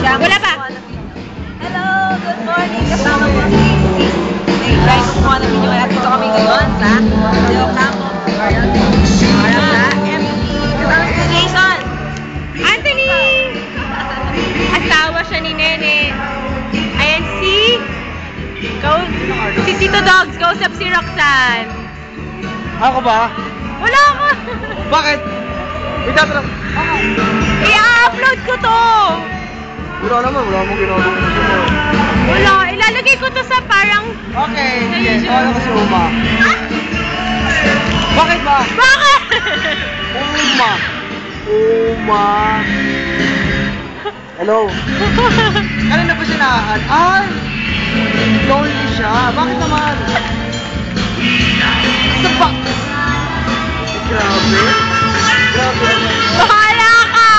Wala pa. Hello, good morning. Kasama ko si guys, kumuha ng video kaya dito kami ngayon sa Del Campo. Para sa MT. Kasama si Jason. Anthony! Asawa siya ni Nene. Ayan si Tito Dogs. Kausap si Roxanne. Ako ba? Wala ka! Bakit? Itatanong. I-upload ko to! Wala naman, wala mong ginagawa mo. Wala, ilalagay ko to sa parang... Okay, yes. Ano kasi Uma? Bakit ba? Bakit? Uma. Uma. Hello? Kanina pa siya naan? Ay! Lonely siya. Bakit naman? Sa ba? Grabe. Grabe. Bahala ka!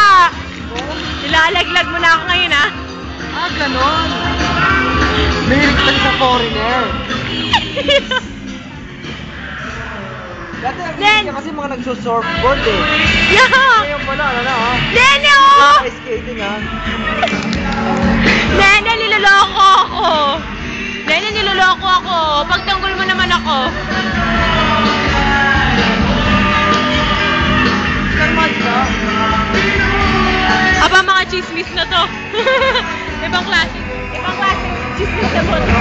Ilalaglag mo na ako ngayon, ha? Ah, ganon. Nahilig ka sa foreigner. Dati ang Nen! niya kasi mga nagsusurfboard eh. Yeah! Ngayon pala, ano na ha? Nene, oh! Ice skating ha? Nene, niloloko ako! Nene, niloloko ako! Pagtanggol mo naman ako! Normal ka? Aba, mga chismis na to! Ibang klase chismis na po to.